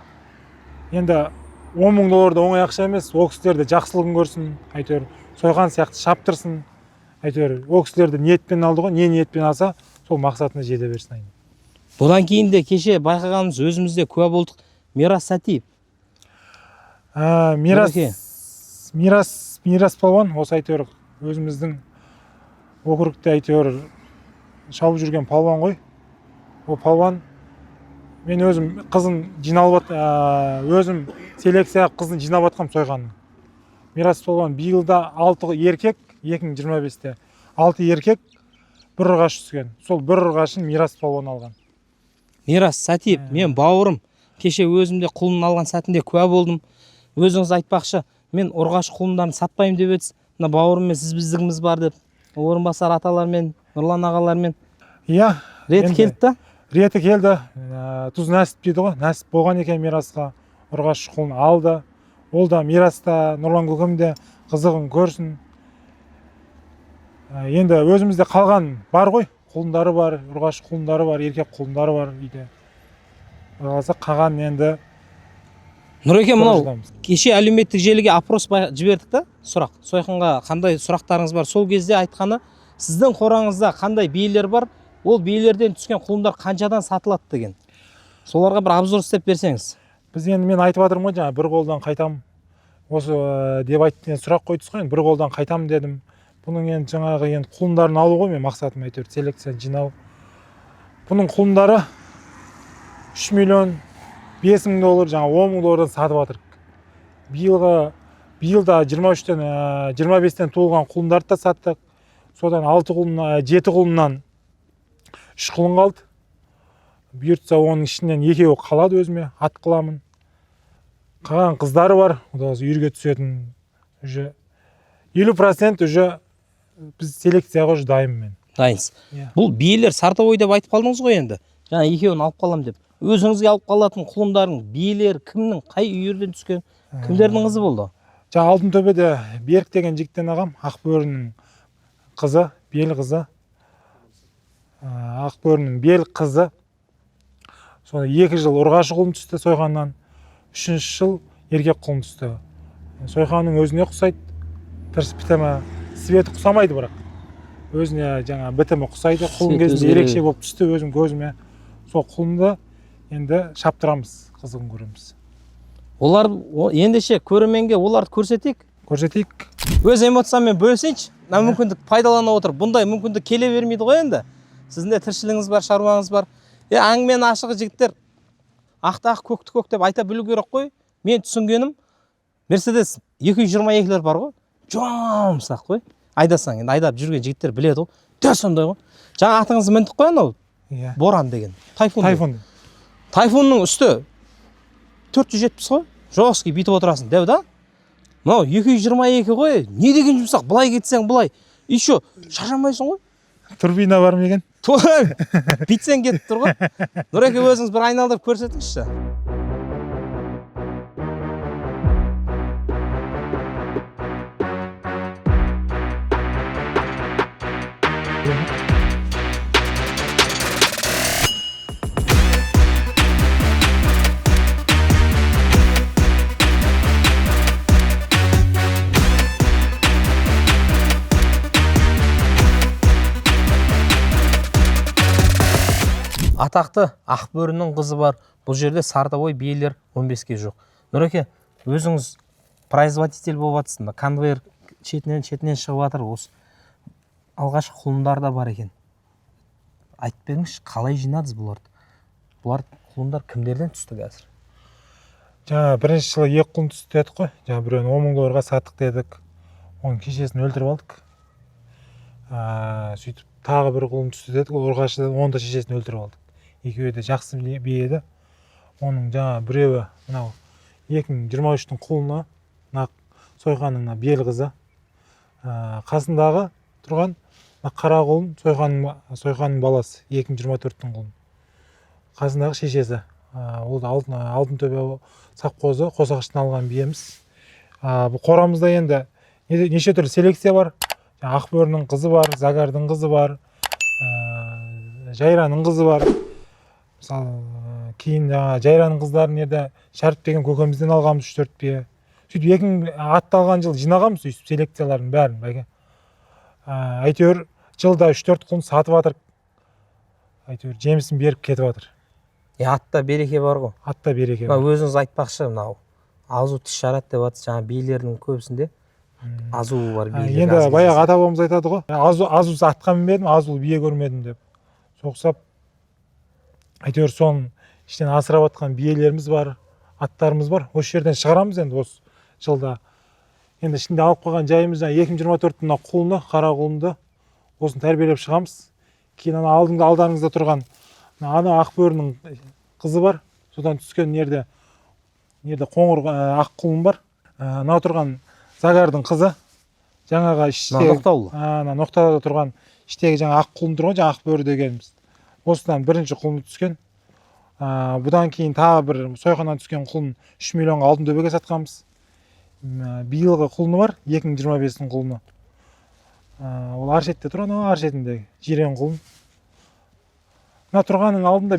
Енді $10,000 да оңай ақша емес, о кісілерді жақсылығын көрсін, әйтеуір сойған сияқты шаптырсын. Әйтеуір о кісілерді ниетпен алды ғой, не ниетпен алса, сол мақсатына жете берсін. Бұдан кейін де кеше байқағанымыз өзімізде куә болдық. Мирас Сәтиев. Мирас палуан, осы әйтеуір өзіміздің округте әйтеуір шауып жүрген палуан ғой. Ол палуан мен өзім қызын жиналып өзім селекция қызын жинап атқам сойғанның. Мирас палуан биылда 6 еркек, 2025-те 6 еркек, бір ұрғаш түскен. Сол бір ұрғашын Мирас палуан алған. Мирас Сәтиев, мен бауырым кеше өзімде құлын алған сәтінде куә болдым. Өзіңіз айтпақшы, мен ұрғаш құлындарын сатпаймын деп едіңіз. Мына бауырыммен сіз біздігіміз бар деп, орынбасар аталармен, Нұрлан ағалармен. Иә, реті келді да? Реті келді. Тұз нәсіп дейді ғой. Нәсіп болған екен Мирасқа. Ұрғаш құлын алды. Ол да Мираста, Нұрлан көкемде қызығын көрсін. Енді өзімізде қалған бар ғой. Құлындары бар, ұрғаш құлындары бар, еркек құлындары бар үйде. Қаған енді Нұреке, мынау кеше әлеуметтік желіге опрос жібердік та, сұрақ. Сойқанға қандай сұрақтарыңыз бар? Сол кезде айтқаны, сіздің қораңызда қандай биелер бар, ол биелерден түскен құлындар қаншадан сатылады деген. Соларға бір обзор істеп берсеңіз. Біз енді мен айтып жатырмын ғой, жаңа бір қолдан қайтам. Осы деп айтты, сұрақ қойдыңыз ғой, бір қолдан қайтам дедім. Бұның енді жаңағы құлындарын алу ғой, мен мақсатым әйтеуір селекция жинау. Бұның құлындары $3,500,000, жаңа $10,000-дан сатып жатыр. Биылда 23-тен 25-тен туылған құлындарды да саттық. Содан 7 құлыннан 3 құлын қалды. Бұйыртса оның ішінен 2-еуі қалады өзіме, ат қыламын. Қалған қыздары бар, үйірге түсетін. 50% уже біз селекцияға уже дайынмын мен. дайынсыз. Иә. Бұл биелер сартовой деп айтып қалдыңыз ғой енді. Жаңа екеуін алып қалам деп. Өзіңізге алып қалатын құлындарың биелер кімнің, қай үйірден түскен, кімдердің қызы болды? Жаңа Алтынтөбеде Берік деген жігіттен ағам, Ақбөрінің қызы, бел қызы. Ақбөрінің бел қызы. Sonra 2 жыл ұрғашы құлын түсті сойқаннан. 3-ші жыл еркек құлын түсті. Сойқанның өзіне құсайды. Тырыс бітімі, светі құсамайды бірақ. Өзіне жаңа бітімі құсайды. Құлын кезінде ерекше болып түсті өзім көзіме. Сол құлынды енді шаптырамыз, қызығын көреміз. Олар ендеше көрерменге оларды көрсетейік. Көрсетейік. Өз эмоциямен бөлісейінші. Мына мүмкіндік пайдалана отырып, бұндай мүмкіндік келе бермейді ғой енді. Сіздің де тіршілігіңіз бар, шаруаңыз бар. Әңгіменің ашығы жігіттер ақ көкті көк деп айта білу керек қой. Мен түсінгенім Мерседес 222-лер бар ғой. Жомсақ қой. Айдасаң, енді айдап жүрген жігіттер біледі ғой. Дәл сондай ғой. Жаңа атыңызды міндік қой анау. Боран деген. Тайфун. Тайфунның үсті 470 ғой. Жолсыз бүйтіп отырасың, дәу да? Мынау 222 ғой. Не деген жұмсақ? Былай кетсең, былай. Еще шаршамайсың ғой. Турбина бар ма екен? Бүйтсең кетіп тұр ғой. Нұреке өзіңіз бір айналдырып көрсетіңізші. Атақты Ақбөрінің қызы бар. Бұл жерде сартовой биелер 15-ке жоқ. Нұреке, өзіңіз производитель болып жатсың. Конвейер шетінен шығып жатыр. Осы алғашқы құлындар да бар екен. Айтып беріңізші, қалай жинадыңыз бұларды? Бұлар құлындар кімдерден түсті қазір? Жаңа бірінші жылы 2 құлын түсті дедік қой. Жаңа біреуін 10 мың долларға саттық дедік. Оның шешесін өлтіріп алдық. Сөйтіп тағы бір құлын түсті дедік. Ұрғашыдан оның да шешесін өлтіріп алдық. Екеуі де жақсы бие еді. Оның жаңа біреуі мынау 2023-тің құлыны, сойқанның бел қызы. Қасындағы тұрған қара құлын сойқанның баласы, 2024-тің құлын. Қасындағы шешесі. Ол да Алтынтөбе Сапқозы Қосақштан алған биеміз. Бұл қорамызда енді неше түрлі селекция бар. Ақбөрінің қызы бар, Загардың қызы бар, Жайраның қызы бар. Мысалы, кейін Жайраның қыздарын ерді Шәріп деген көкемізден алғанбыз 3-4 бие. Сөйтіп 2 атты алған жыл жинағанбыз сөйтіп селекциялардың бәрін байға. Әйтеуір жылда 3-4 құлын сатып жатыр. Әйтеуір жемісін беріп кетіп жатыр. Атта береке бар ғой. Атта береке бар. Өзіңіз айтпақшы, мынау азу тіс жарады деп жатыр. Жаңа биелердің көбісінде азу бар биелер. Енді баяғы ата бабамыз айтады ғой. Азусыз атқа мінбедім, азулы бие көрмедім деп. Соқсап, әйтеуір соның іштен асырап атқан биелеріміз бар, аттарымыз бар. Осы жерден шығарамыз енді осы жылда. Енді ішінде алып қойған жайымыз 2024-тің құлыны, қара құлынды осын тәрбиелеп шығамыз. Кейін алдарыңызда тұрған Ақбөрінің қызы бар. Содан түскен жерде қоңыр ақ құлын бар. Мынау тұрған Загардың қызы. Жаңаға ноқтада тұрған іштегі жаңа ақ құлын тұр ғой, жаңа Ақбөрі дегеніміз. Осыдан бірінші құлын түскен. Бұдан кейін тағы бір сойқаннан түскен құлын 3 миллионға Алтынтөбеге сатқанбыз. Биылғы құлыны бар, 2025-тің құлыны. Ол Аршетте тұрған, Аршетіндегі жирен құлын. Мына тұрғанның алдында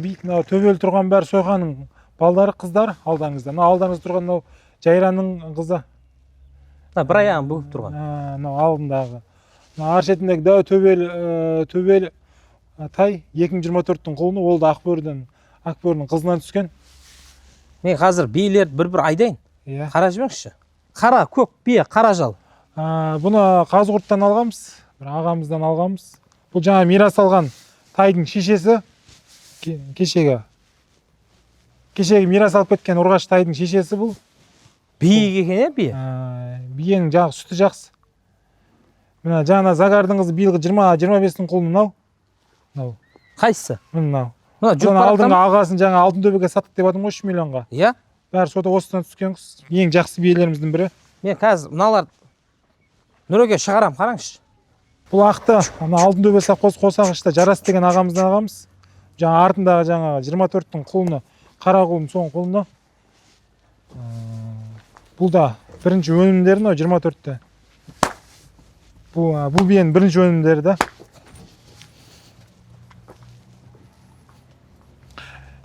төбелі тұрған бәрі сойқанның балдары, қыздар алдарыңызда. Алдарыңызда тұрған Жайраның қызы. Бір аяғын бүгіп тұрған. Алдындағы. Аршетіндегі төбелі тай 2024-тің құлыны, ол да Ақбөрінің қызынан түскен. Мен қазір биелерді бір айдайын. Қара жібеңізші. Қара, көк бие, қара жал. Бұны Қазығұрттан алғанбыз, бір ағамыздан алғанбыз. Бұл жаңа мирас алған тайдың шешесі. Кешегі мирас алып кеткен ұрғаш тайдың шешесі бұл. Бие екен, бие? Биенің жаңағы сүті жақсы. Мына жаңа Загардың қызы биылғы 20-25-тің құлыны мынау. Қайсысы? Мынау. Алдыңғы ағасын жаңа Алтынтөбеге саттық деп атым ғой 3 миллионға. Иә? Бәрі сода осыдан түскен қыз. Ең жақсы биелеріміздің бірі. Мен қазір мыналар Нұреке шығарам, қараңызшы. Бұл ақты ана Алтынтөбе совхоз Қосағышта Жарас деген ағамыздың ағамыз. Жаңа артындағы жаңағы 24-тің құлыны, қара құлын соның құлыны. Бұл да бірінші өнімдері мынау 24-те. Бұл биенің бірінші өнімдері да.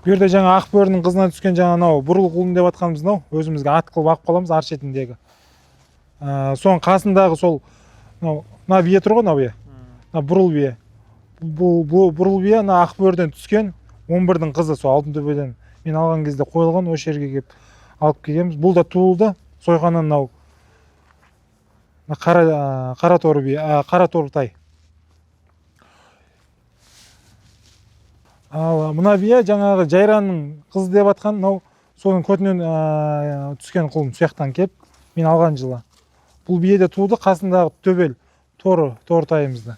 Bu yerде жаңа Ақбөрінің қызынан түскен жаңа мынау бұрыл құлын деп атқанымыз мынау. Өзімізге ат қылып алып қаламыз ар шетіндегі. Соның қасындағы сол мына бие тұр ғой, мына бие. Мына бұрыл бие. Бұл бұрыл бие мына Ақбөрден түскен 11-дің қызы, сол Алтынтөбеден мен алған кезде қойылған, осы жерге келіп алып келгенбіз. Бұл да туылды. Сойқаннан мынау қара торы бие, қара торы тай. Ал мына бие жаңағы Жайранның қызы деп атқан, мынау соның көтінен түскен құлын, сияқтан кеп мен алған жылы. Бұл бие де туылды, қасындағы төбел торы тайымызды.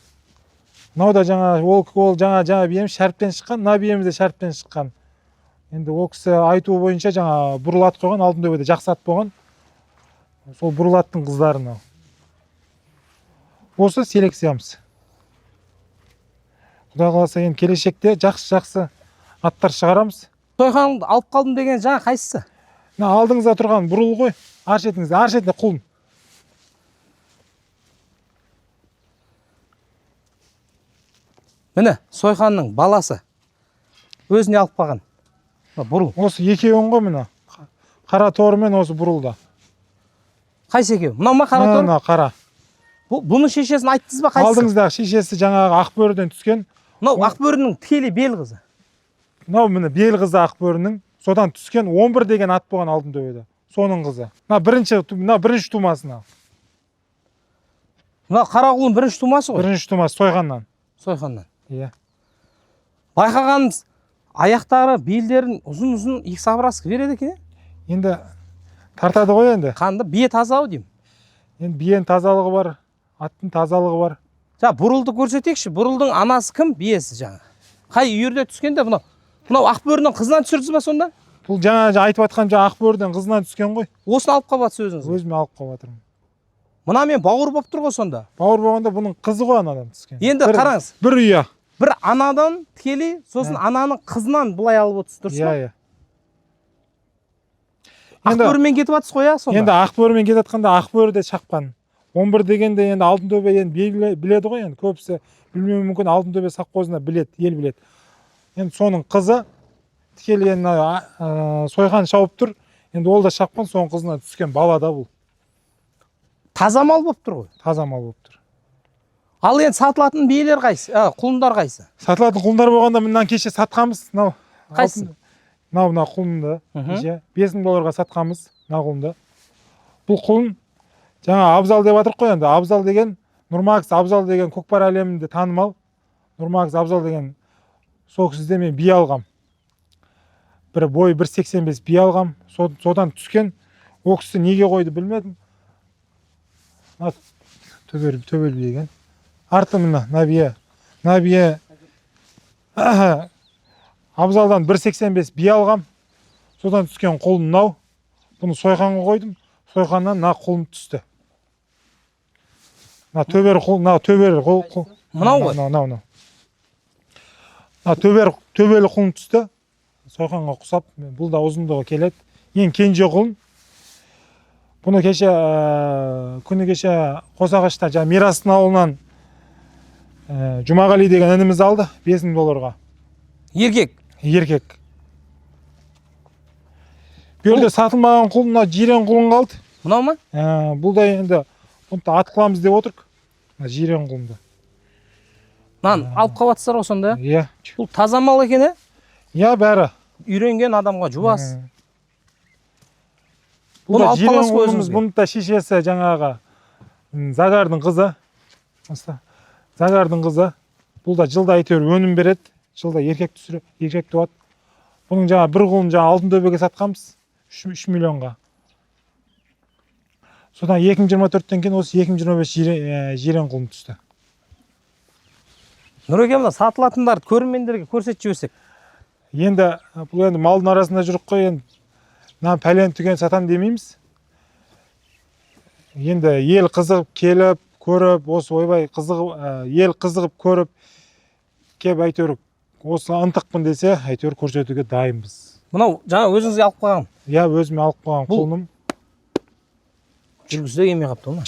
Мынау да жаңа ол жаңа биеміз шәріптен шыққан, мына биеміз де шәріптен шыққан. Енді ол кісі айтуы бойынша жаңа бұрыл ат қойған, Алтынтөбеде жақсы ат болған. Сол бұрыл аттың қыздары мынау. Осы селекциямыз. Құдай қаласа енді келешекте жақсы аттар шығарамыз. Сойқанды алып қалдым деген жаңа қайсысы? Мына алдыңызда тұрған бұрыл ғой, ар шетінде құлын. Міне, Сойқанның баласы өзіне алып қалған. Бұрыл. Осы екеуін ғой мына. Қара торы мен осы бұрылда. Қайсы екеу? Мынау ма қара торы? Мына қара. Бұның шешесін айттыңыз ба, қайсысы? Алдыңыздағы шешесі жаңағы Ақбөріден түскен. Мынау Ақбөрінің тікелей бел қызы. Мынау міне бел қызы Ақбөрінің. Содан түскен 11 деген ат болған Алтынтөбеде. Соның қызы. Мына бірінші тумасы мынау. Мынау қара құлын бірінші тумасы ғой? Бірінші тумасы Сойқаннан. Сойқаннан. Иә. Байқағанымыз аяқтары, белдерін ұзын екі сабырасқы береді екен. Енді тартады ғой енді. Қанды бие таза-ау деймін. Енді биенің тазалығы бар, аттың тазалығы бар. Бұрылды көрсетейікші. Бұрылдың анасы кім? Биесі жаңа. Қай үйірде түскенде мынау Ақбөрінің қызынан түсірдіңіз ба сонда? Бұл жаңа айтып атқан жаңа Ақбөрден қызынан түскен ғой. Осыны алып қалып өзіңіз. Өзіме алып қалып жатырмын. Мына мен бауыр болып тұр ғой сонда. Бауыр болғанда бұның қызы ғой анадан түскен. Енді қараңыз. Бір ұя. Бір анадан тікелей, сосын ананың қызынан былай алып отырсыз, дұрыс па? Иә. Ақбөрімен кетіп жатсыз ғой, сонда. Енді Ақбөрімен кетіп жатқанда Ақбөрі де шаққан. 11 дегенде енді Алтынтөбе енді біледі ғой, енді көбісі білмеуі мүмкін, Алтынтөбе совхозына біледі, ел біледі. Енді соның қызы тікелей Сойқан шауып тұр. Енді ол да шапқан, соның қызына түскен бала да бұл. Таза мал болып тұр ғой. Таза мал болып тұр. Ал енді сатылатын биелер қайсы? Құлындар қайсы? Сатылатын құлындар болғанда мындан кеше сатқанбыз. Қайсы? Мына құлынды. Кеше $5000 сатқанбыз мына құлынды. Бұл құлын жаңа Абзал деп жатырық қой енді. Абзал деген Нұрмакс Абзал деген көкпар әлемінде танымал. Нұрмакс Абзал деген сол кісіден мен бие алғам. Бір бойы 1.85 бие алғам. Содан түскен. Ол кісі неге қойды білмедім. Төбел бие екен. Арты мына бие Абзалдан 1.85 бие алғам. Содан түскен құлын мынау. Бұны Сойқанға қойдым. Сойқаннан мына құлын түсті. Мына төбел құлын. Мынау ғой? Мынау. Төбел құлын түсті. Сойқанға құсап, бұл да ұзындығы келеді. Ең кенже құлын. Бұны күні кеше Қосағашта Мирастың ауылынан Жұмағали деген ініміз алды $5000. Еркек. Бөлде сатылмаған құлын, мына жирен құлын қалды. Мынау ма? Бұл да енді бұны ат қыламыз деп отырық. Мына жирен құлынды. Алып қалатсыздар ғой сонда? Иә. Бұл таза мал екен, Иә, бәрі. Үйренген адамға жұбас. Бұл да жирен құлынымыз, бұны да шешесі жаңағы Загардың қызы. Загардың қызы. Бұл да жылда әйтеуір өнім береді. Жылда еркек туады. Бұның жаңа бір құлын Алтынтөбеге сатқанбыз 3 миллионға. Содан 2024-тен кейін осы 2025 жирен құлын түсті. Нұреке, мына сатылатындарды көрермендерге көрсетіп жіберсек. Енді бұл енді малдың арасында жүріп қой, енді пәлен түген сатам демейміз. Енді ел қызығып келіп көріп, осы ойбай қызығып, ел қызығып көріп, кеп әйтеуір осы ынтықпын десе, әйтеуір көрсетуге дайынбыз. Мынау жаңа өзіңізге алып қалған. Я өзіме алып қалған құлыным. Жүргізді келмей қапты оны.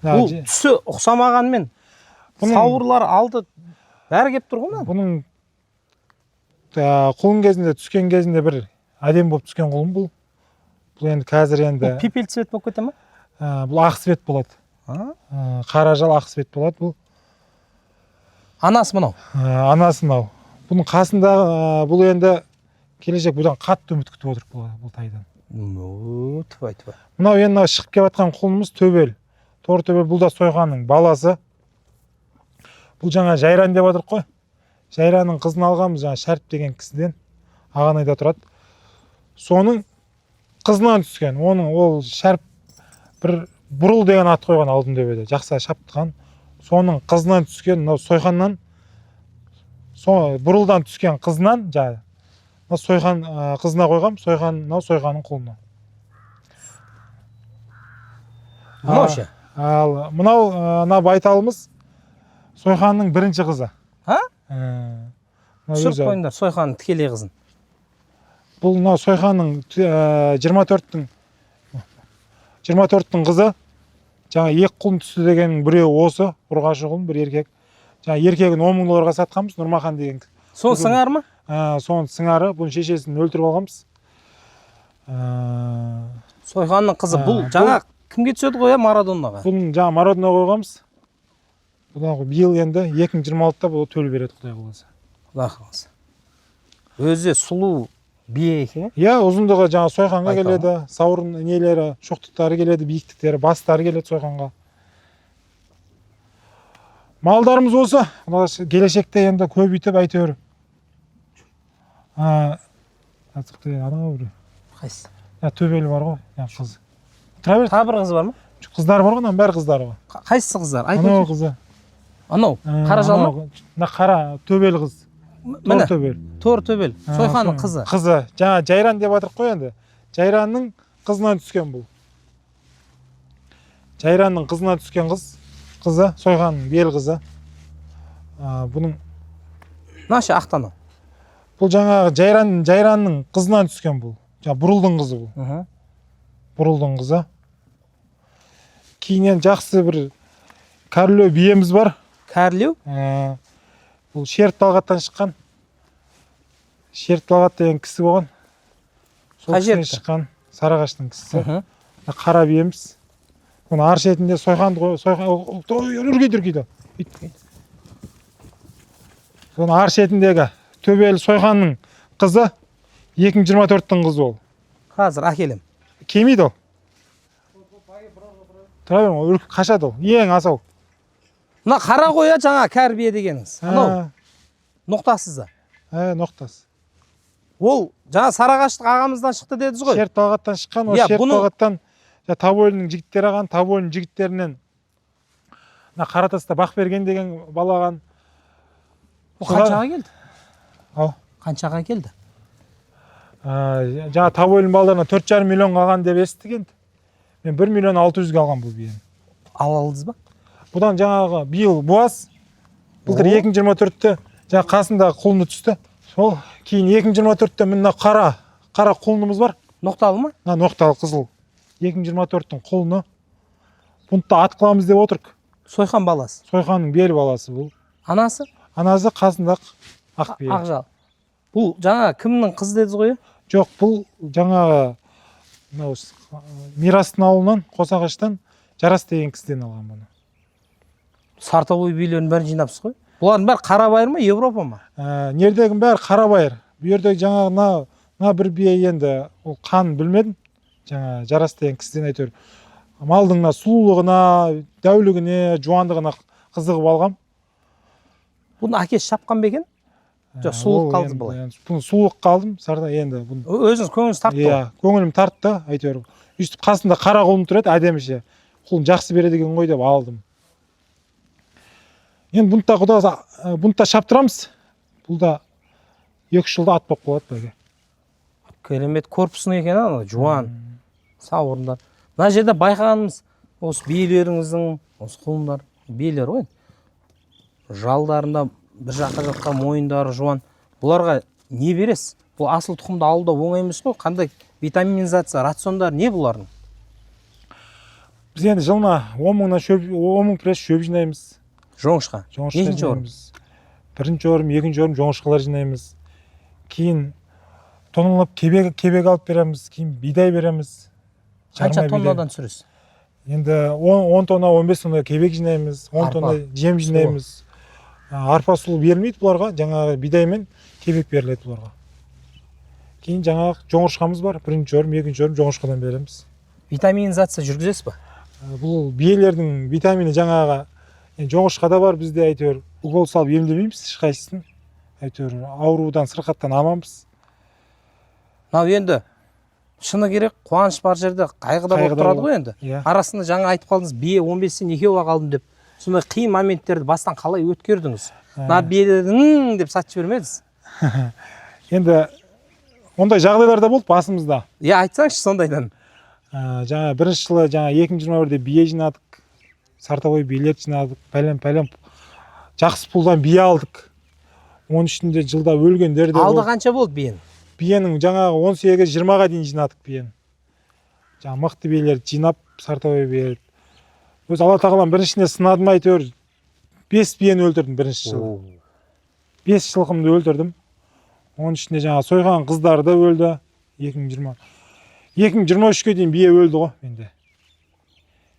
Бұл түсі ұқсамағанмен сауырлар алды бәрі кеп тұр ғой. Бұның құлын кезінде, түскен кезінде бір әдем болып түскен құлын бұл. Бұл енді қазір енді пепел цвет болып кете ме? Бұл ақ цвет болады. Қара жал ақ цвет болады бұл. Анасы мынау. Анасы мынау. Бұның қасында бұл енді келешек бұдан қатты үміт күтіп отыр бұл тайдан. Тыбай. Мынау енді шығып келіп жатқан құлынымыз төбел. Тор төбел, бұл да Сойқанның баласы. Бұл жаңа Жайран деп отыр қой. Жайранның қызын алғанбыз, жаңа Шәріп деген кісіден, Ағанайда тұрады. Соның қызынан түскен. Ол Шәріп бір Бұрыл деген ат қойған алдын төбеде, жақса шаптыған. Соның қызынан түскен, мынау Сойқаннан, Бұрылдан түскен қызынан, Сойқан қызына қойғам, мынау Сойқанның құлына. Мынау ше? Мынау Байталымыз Сойқанның бірінші қызы. Түсіріп қойыңдар Сойқанның тікелей қызын. Бұл Сойқанның 24-тің қызы. Жаңа екі құлын түсті дегеннің біреуі осы, ұрғашы құлын, бір еркек. Жаңа еркегін 10 мың долларға сатқанбыз, Нұрмахан деген. Соны сыңары ма? Соны сыңары, бұның шешесін өлтіріп алғанбыз. Сойқанның қызы бұл жаңа кімге түседі ғой, Марадонаға? Бұның жаңа Марадонаға қойғанбыз. Бұдан биыл енді 2026-та бұл төл береді, Құдай қаласа. Құдай қаласа. Өзі сұлу бие екен. Ұзындығы жаңа Сойқанға келеді, сауырын нелері, шоқтықтары келеді, биіктіктері, бастары келеді Сойқанға. Малдарымыз осы, келешекте енді көбейтіп әйтеуір. Қайсы? Төбелі бар ғой, қыз. Тағы бір қызы бар ма? Қыздар бар ғой, бәрі қыздары ғой. Қайсысы қыздар? Анау қызы. Анау, қара жал ма? Қара, төбелі қыз. Міне, тор төбел, Сойқанның қызы. Қызы, жаңа Жайран деп атырып қой енді. Жайранның қызынан түскен бұл. Жайранның қызынан түскен қызы, Сойқанның бел қызы. Бұның... Нашы ақтан ол? Бұл жаңағы Жайранның қызынан түскен бұл. Бұрылдың қызы бұл. Бұрылдың қызы. Кейінен жақсы бір кәрлеу биеміз бар. Кәрлеу? Бұл Шерт Талғаттан шыққан. Шерт Талғат деген кісі болған. Қай жерді? Шыққан Сарағаштың кісісі. Қара биеміз. Оны арш етінде Сойқанды үргейді. Соны арш етіндегі төбелі Сойқанның қызы 2024-тің қызы ол. Қазір әкелем. Кемейді ол. Тұра берім, ол қашады ол. Ең асау. Мына қара қоя жаңа кәрбие дегеніңіз. Анау, ноқтасызы. Ноқтасы. Ол жаңа Сарағаштық ағамыздан шықты дедіңіз ғой? Шерт Талғаттан шыққан, ол Шерт Талғаттан Тавойының жігіттері аған, Тавойының жігіттерінен Қаратаста Бақберген деген балаған. Ол қаншаға келді? Ау. Қаншаға келді? Жаңа Тавойының балдарына 4,5 миллион қалған деп естік енді. Мен 1 миллион 600 қалған бұл биені. Алдыңыз ба? Бұдан жаңағы биыл буаз, былтыр 2024-те жаңа қасында құлыны түсті. Сол кейін 2024-те мына қара құлынымыз бар. Ноқталы ма? Ноқталы қызыл. 2024-тің құлыны. Бұны да ат қыламыз деп отырық. Сойқан баласы. Сойқанның бел баласы бұл. Анасы? Анасы қасында ақ бие. Ақжал. Бұл жаңа кімнің қызы дедіңіз ғой? Жоқ, бұл жаңағы Мирастың ауылынан, Қосағаштан Жарас деген кісіден алған бұны. Сартовой биелерін бәрін жинапсыз ғой? Бұлардың бәрі қарабайыр ма, Европа ма? Нердегін бәрі қарабайыр. Бұл жерде жаңағы бір бие енді ол қан білмедім. Жаңа Жарас деген кісіден әйтеуір малдың сұлулығына, дәулігіне, жуандығына қызығып алғам. Бұны әкесі шапқан ба екен? Жоқ, сұлулық қалды былай. Бұны сұлулық қалдым, сарда енді. Өзіңіз көңіліңіз тартты ғой? Көңілім тартты, әйтеуір. Үстіп қасында қара құлын тұрады, әдеміше. Құлын жақсы береді екен ғой деп алдым. Енді бұны да шаптырамыз. Бұл да 2 жылда ат болып қалады бәге. Керемет корпусың екен, жуан, сауырындар. мына жерде байқағанымыз осы биелеріңіздің осы құлындар биелер ғой жалдарында бір жаққа жатқан мойындары жуан. Бұларға не бересіз? Бұл асыл тұқымды алуда оңай емес қой. Қандай витаминизация, рациондар не бұлардың? Біз енді жылына 10 мың пресс шөп жинаймыз. Жоңышқа. Нешінші орын? Бірінші орын, екінші орын жоңышқалар жинаймыз. Кейін тонналап кебек алып береміз, кейін бидай береміз. Қанша тоннадан түсіресіз? Енді 10 тонна, 15 тонна кебек жинаймыз, 10 тонна жем жинаймыз. Арпа сұлы берілмейді бұларға, жаңағы бидай мен кебек беріледі бұларға. Кейін жаңағы жоңышқамыз бар, бірінші орын, екінші орын жоңышқадан береміз. Витаминизация жүргізесіз ба? Бұл биелердің витамині жаңағы жоңышқада бар, бізде әйтеуір укол салып емдемейміз ешқайсысын. Әйтеуір аурудан, сырқаттан аманбыз. Мынау енді шыны керек, қуаныш бар жерде қайғыда болып тұрады ғой енді. Арасында жаңа айтып қалдыңыз, бие 15-тен екеуі қалдым деп. Сондай қиын моменттерді бастан қалай өткердіңіз? Мына биелердің деп сатып жібермедіңіз. Енді ондай жағдайлар да болды басымызда. Айтсаңызшы сондайдан. Жаңа бірінші жылы жаңа 2021-де бие жинадық, сартовой биелер жинадық, пәлем жақсы пұлдан бие алдық. Оның ішінде жылда өлгендер де болды. Алды қанша болды биен? Биенің жаңағы 18-20-ға дейін жинадық биен. Жаңа мықты биелерді жинап, сартовой биелер. Өз Алла тағалам біріншісіне сынадым әйтеуір 5 биені өлтірдім бірінші жылы. 5 жылқымды өлтірдім. Оның ішінде жаңа сойған қыздары да өлді. 2023-ке дейін бие өлді ғой менде.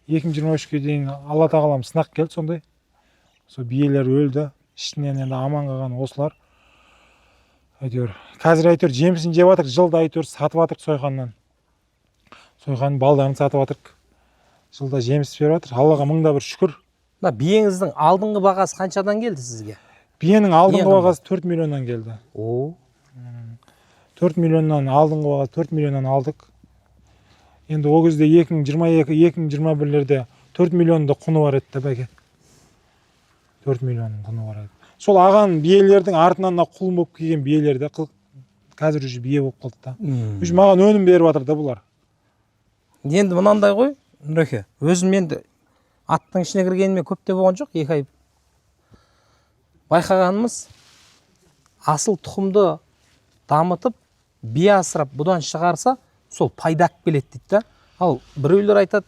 2023-ке дейін Алла тағалам сынақ келді сондай. Сол биелер өлді. Ішінен енді аман қалған осылар. Әйтеуір қазір әйтеуір жемісін жеп жатырық, жылда әйтеуір сатып жатырық сойғаннан. Сойғанның балдарын сатып жатырық. Жылда жеміс беріп жатыр. Аллаға мыңда бір шүкір. Биеңіздің алдыңғы бағасы қаншадан келді сізге? Биенің алдыңғы бағасы 4 миллионнан келді. 4 миллионнан алдыңғы бағасы 4 миллионнан алдық. Енді о кезде 2022-2021-лерде 4 миллионда құны бар еді бәке. 4 миллионның құны бар еді. Сол аған биелердің артынан құлын болып келген биелерді қазір уже бие болып қалды да. Уже маған өнім беріп жатыр да бұлар. Енді мынандай ғой, Нұреке, өзім енді аттың ішіне кіргеніме көп те болған жоқ, 2 ай. Байқағанымыз, асыл тұқымды дамытып, бие асырап, бұдан шығарса, сол пайда алып келеді дейді да. Ал біреулер айтады,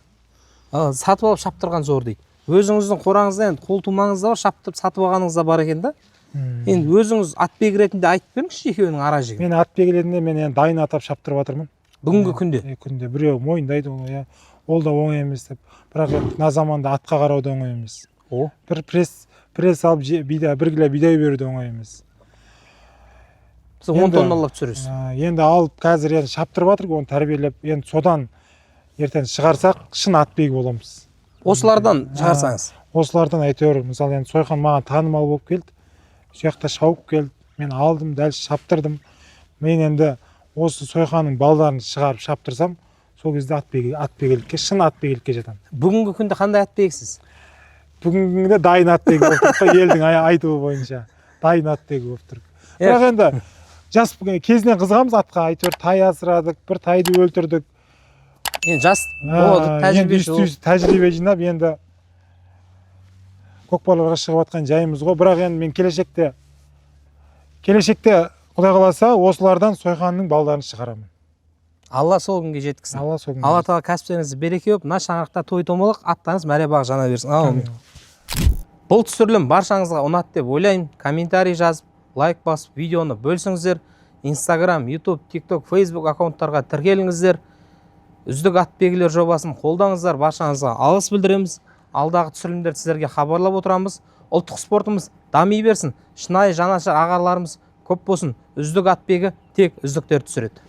сатып алып шаптырған зор дейді. Өзіңіздің қораңызда енді қол тумаңызда бар, сатып алғаныңызда бар екен да. Енді өзіңіз атбегі ретінде айтып беріңізші екеуінің ара жігін. Мен атбегі ретінде мен енді дайын атап шаптырып жатырмын. Бүгінгі күнде? Күнде біреу мойындайды оны, ол да оңай емес деп. Бірақ мына заманда атқа қарау да оңай емес. Бір пресс алып 1 кило бидай беру да оңай емес. Сіз 10 тонналап түсіресіз. Енді алып қазір енді шаптырып жатырық, оны тәрбиелеп, енді содан ертең шығарсақ шын атбегі боламыз. Осылардан шығарсаңыз? Осылардан әйтеуір, мысалы енді Сойқан маған танымал болып келді. Сол жақта шауып келді. Мен алдым, дәл шаптырдым. Мен енді осы Сойқанның балдарын шығарып шаптырсам, сол кезде атбегілікке, шын атбегілікке жатамын. Бүгінгі күнде қандай атбегісіз? Бүгінгі дайын атбегі болып тұрық, елдің айтуы бойынша. Дайын атбегі болып тұрық. Бірақ енді жас кезінен қызығамыз атқа, әйтеуір тай асырадық, бір тайды өлтірдік. Енді жас болды, тәжірибе жинап, енді көкпарларға шығып атқан жайымыз ғой. Бірақ енді мен келешекте Құдай қаласа осылардан Сойқанның балдарын шығарамын. Алла сол күнге жеткізсін. Алла тағала кәсіптеріңізді береке болып, мына шаңырақта той томалақ, аттарыңыз мәре бағы жана берсін. Бұл түсірілім баршаңызға ұнады деп ойлаймын. Комментарий жазып, лайк басып, видеоны бөлсіңіздер. Instagram, YouTube, TikTok, Facebook аккаунттарға тіркеліңіздер. Үздік атбегілер жобасын қолдаңыздар, баршаңызға алғыс білдіреміз. Алдағы түсірілімдерді сіздерге хабарлап отырамыз. Ұлттық спортымыз дами берсін. Шынайы жанашыр ағаларымыз көп болсын. Үздік атбегі тек үздіктер түсіреді.